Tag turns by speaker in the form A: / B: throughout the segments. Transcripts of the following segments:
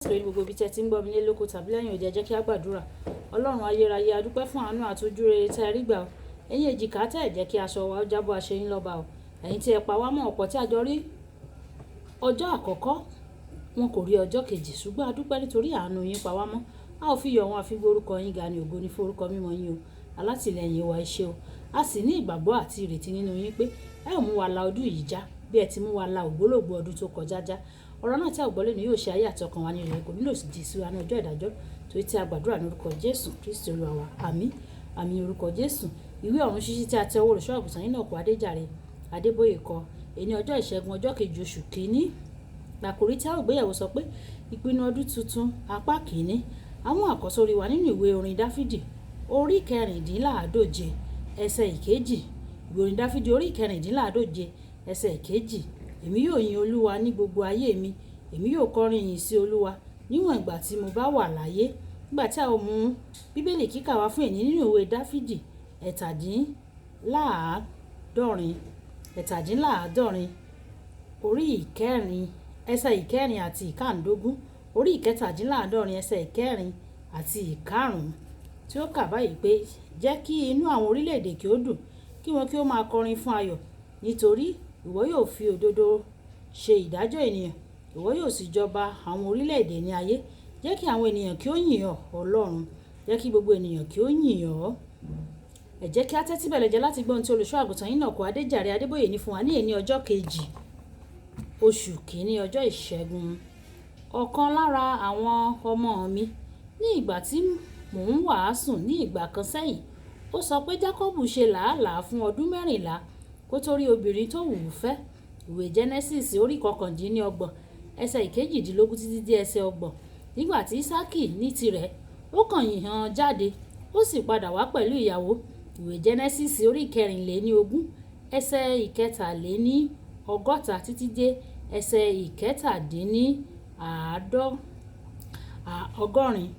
A: Lórí gbogbo ibi tí ẹ ti ń gbọ́ mi ní lóko tàbí lẹ́yìn òde, ẹ jẹ́ kí a gbàdúrà. Ọlọ́run ayérayé, a dúpẹ́ fún àánú àti ojúrere tẹ́ ẹ rí gbà o. Ẹ̀yin èjìká tẹ́ ẹ jẹ́ kí aṣọ wa ó jábọ́ aṣeyín lọ́ba o. Ẹ̀yin tí ẹ pa wá mọ́ ọ̀pọ̀ tí a jọ rí ọjọ́ àkọ́kọ́, wọn kò rí ọjọ́ kejì, ṣùgbọ́n a dúpẹ́ nítorí àánú yín pa wá mọ́. A ò fi yọ̀ wọn, a fi gbé orúkọ yín ga, ní ògo ní fún orúkọ mímọ́ yín o. Alátìlẹ́yìn wa ẹ ṣé o. A sì ní ìgbàgbọ́ àti ìrètí nínú yín pé ẹ ò mú wa la ọdún yìí já bí ẹ ti mú wa la ògbólógbòó ọdún tó kọjá já. Ọ̀rọ̀ náà tí a gbọ́ lónìí yóò ṣe ayé àti ọkàn wa ní ìrẹ̀lẹ̀, kò nílò sí di sí wa ní ọjọ́ ìdájọ́, torí tí a gbàdúrà ní orúkọ Jésù Kristi Olúwa wa. Àmín. Àmín orúkọ Jésù. Ìwé ọ̀run ṣíṣí tí a tẹ owó olùṣọ́ àgùntàn Enoch Adeboye kọ èní ọjọ́ ìṣẹ́gun ọjọ́ kejì oṣù kìíní. Àkòrí tí a ó gbéyẹ̀wò sọ pé ìpinnu ọdún tuntun apá kìíní. Àwọn àkọ́sórí wa nínú ìwé orin Dáfídì orí kẹrìndínláàádóje ẹsẹ̀ ìkejì. Ìwé orin Dáfídì orí kẹrìndínláàádóje ẹsẹ̀ ìkejì. Èmi yóò yin Olúwa ní gbogbo ayé mi. Èmi yóò kọrin ìyìn sí Olúwa níwọ̀n ìgbà tí mo bá wà láyé. Nígbà tí a ó mú Bíbélì kíkà wá fún èní nínú ìwé Dáfídì ẹ̀tàdínláàádọ́rin orí ìkẹrin ẹsẹ̀ ìkẹrin àti ìkàndógún, orí ìkẹtàdínláàádọ́rin ẹsẹ̀ ìkẹrin àti ìkarùn-ún, tí ó kà báyìí pé jẹ́ kí inú àwọn orílẹ̀-èdè kí ó dùn, kí wọn kí ó máa kọrin fún ayọ̀, nítorí ìwọ yóò fi òdodo ṣe ìdájọ́ ènìyàn, ìwọ yóò sì jọba àwọn orílẹ̀-èdè ní ayé. Jẹ́ kí àwọn ènìyàn kí ó yìn ọ́, Ọlọ́run. Jẹ́ kí gbogbo ènìyàn kí ó yìn ọ́. Ẹ jẹ́ kí a tẹ́tí bẹ̀lẹ̀ jẹ́ láti gbọ́ ohun tí olùṣọ́ àgùntàn Enoch Adeboye ní fún wa ní èní ọjọ́ kejì oṣù kìíní, ọjọ́ ìṣẹ́gun. Ọ̀kan lára àwọn ọmọ mi ní ìgbà tí mò ń wàásù ní ìgbà kan sẹ́yìn, ó sọ pé Jákọ́bù ṣe làálàá fún ọdún 14 kó tó rí obìnrin tó wù ú fẹ́. Ìwé Genesis orí 29 ẹsẹ̀ ìkejìdínlógún títí dé ẹsẹ̀ 30. Nígbà tí Ísákì ní tirẹ̀, ó kàn yàn jáde, ó sì padà wá pẹ̀lú ìyàwó. Ìwé Genesis orí 24 ẹsẹ̀ ìkẹtàléníọgọ́ta títí dé ẹsẹ̀ ìkẹtàdínníọgọ́rin.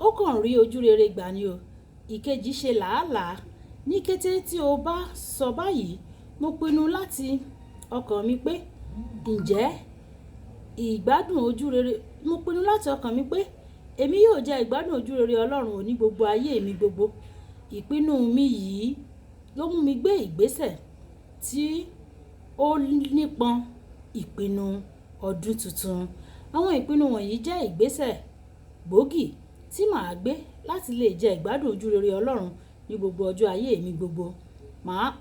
A: Ó kàn rí ojú rere gbà ni o. Ìkejì ṣe làálàá. Ní kété tí o bá sọ báyìí, mo pinnu láti ọkàn mi pé èmi yóò jẹ ìgbádùn ojú rere Ọlọ́run ní gbogbo ayé mi gbogbo. Ìpinnu mi yìí ló mú mi gbé ìgbésẹ̀ tí ó nípọn, ìpinnu ọdún tuntun. Àwọn ìpinnu wọ̀nyí jẹ́ ìgbésẹ̀ gbòógì tí màá gbé láti lè jẹ ìgbádùn ojú rere Ọlọ́run ní gbogbo ọjọ́ ayé mi gbogbo.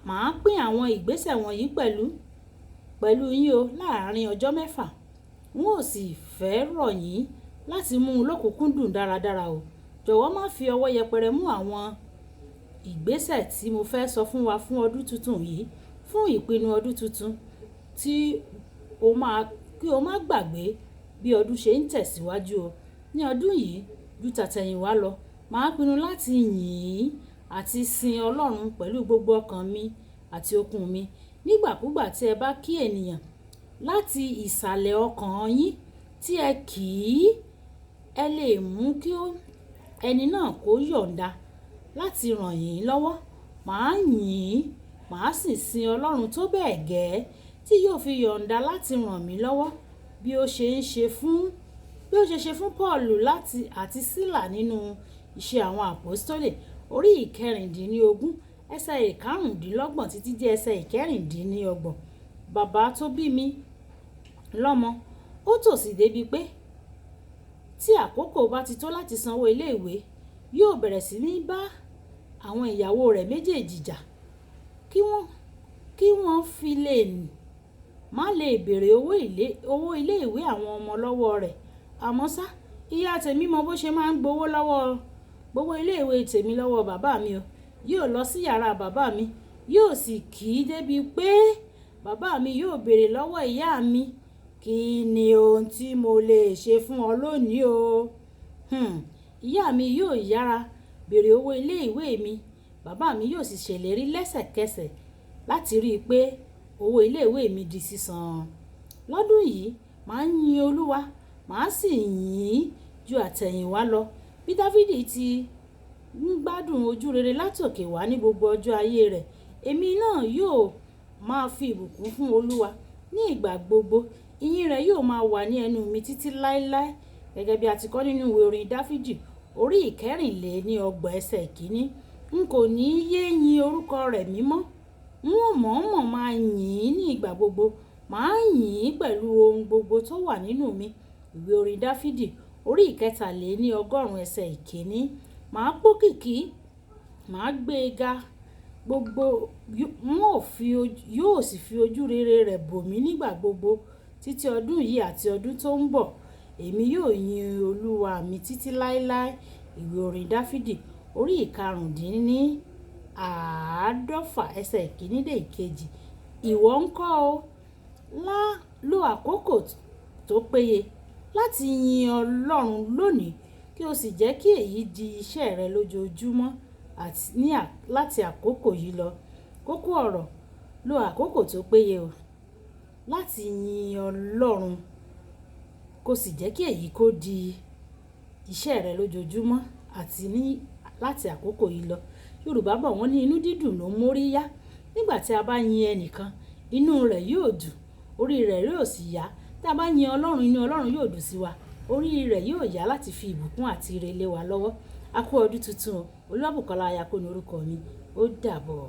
A: Màá pín àwọn ìgbésẹ̀ wọ̀nyí pẹ̀lú yín o láàárín ọjọ́ 6. N ó sì fẹ́ rọ̀ yín láti mú un lókùnkúndùn dáradára o. Jọ̀wọ́ má fi ọwọ́ yẹpẹrẹ mú àwọn ìgbésẹ̀ tí mo fẹ́ sọ fún wa fún ọdún tuntun yìí, fún ìpinnu ọdún tuntun kí o má gbàgbé bí ọdún ṣe ń tẹ̀síwájú o. Ní ọdún yìí, ju tàtẹ̀yìnwá lọ, màá pinnu láti yìn àti sin Ọlọ́run pẹ̀lú gbogbo ọkàn mi àti okun mi. Nígbàkúgbà tí ẹ bá kí ènìyàn láti ìsàlẹ̀ ọkàn yín tí ẹ kì í, ẹ lè mú kí ẹni náà kó yọ̀ǹda láti ràn yín lọ́wọ́. Màá yìn, màá sì sin Ọlọ́run tó bẹ́ẹ̀ gẹ́ tí yóò fi yọ̀ǹda láti ràn mí lọ́wọ́ bí ó ṣe ṣe fún Pọ́ọ̀lù àti Sílà nínú Iṣẹ́ àwọn Àpọ́stélì orí 16 ẹsẹ̀ 25 títí dé ẹsẹ̀ 26. Bàbá tó bí mi lọ́mọ, ó tòṣì débi pé tí àkókò bá ti tó láti sanwó iléèwé, yóò bẹ̀rẹ̀ sí ní bá àwọn ìyàwó rẹ̀ méjèèjì jà kí wọ́n fi lè má lè béèrè owó iléèwé àwọn ọmọ lọ́wọ́ rẹ̀. Àmọ́ ṣá, ìyá tèmi mọ bó ṣe máa ń gbowó iléèwé tèmi lọ́wọ́ bàbá mi o. Yóò lọ sí yàrá bàbá mi, yóò sì kì í débi pé bàbá mi yóò béèrè lọ́wọ́ ìyá mi, kí ni ohun tí mo lè ṣe fún ọ lónìí o? Ìyá mi yóò yára béèrè owó iléèwé mi, bàbá mi yóò sì ṣèlérí lẹ́sẹ̀kẹsẹ̀ láti rí i pé owó iléèwé mi di sísan. Lọ́dún yìí, màá yin Olúwa, màá sì yìn ju àtẹ̀yìnwá lọ. Bí Dáfídì ti ń gbádùn ojú rere látòkè wá ní gbogbo ọjọ́ ayé rẹ̀, èmi náà yóò máa fi ìbùkún fún Olúwa ní ìgbà gbogbo. ìyìn rẹ̀ yóò máa wà ní ẹnu mi títí láéláé, gẹ́gẹ́ bí a ti kọ nínú ìwé orin Dáfídì orí ìkẹrìnléníọgbọ̀n ẹsẹ̀ ìkíní. N kò ní yé yin orúkọ rẹ̀ mímọ́. N ó mọ̀ọ́mọ̀ máa yìn ín ní ìgbà gbogbo. Màá yìn ín pẹ̀lú ohun gbogbo tó wà nínú mi. Ìwé orin Dáfídì orí ìkẹtàléníọgọ́rùn-ún ẹsẹ̀ ìkíní. Màá pókìkí, màá gbé e ga. Gbogbo yóò sì fi ojú rere rẹ̀ bò mí nígbà gbogbo títí ọdún yìí àti ọdún tó ń bọ̀. Èmi yóò yin Olúwa mi títí láéláé. Ìwé orin Dáfídì orí ìkarùndínláàádọ́fà ẹsẹ̀ ìkíní dé ìkejì. Ìwọ ńkọ́ o? Lo àkókò tó péye láti yin Ọlọ́run lónìí kí o sì jẹ́ kí èyí di iṣẹ́ rẹ lójoojúmọ́ láti àkókò yìí lọ. Kókó ọ̀rọ̀: lo àkókò tó péye o láti yin Ọlọ́run kó sì jẹ́ kí èyí kó di iṣẹ́ rẹ lójoojúmọ́ àti láti àkókò yìí lọ. Yorùbá bọ̀ wọ́n ní inú dídùn ló ń mórí yá. Nígbà tí a bá yin ẹnìkan, inú rẹ̀ yóò dùn, orí rẹ̀ yóò sì yá. Tí a bá yin Ọlọ́run, inú Ọlọ́run yóò dùn sí wa, orí rẹ̀ yóò yá láti fi ìbùkún àti ire lé wa lọ́wọ́. A kú ọdún tuntun o. Olúwabùkọ́lá Ayako ni orúkọ mi. Ó dàbọ̀.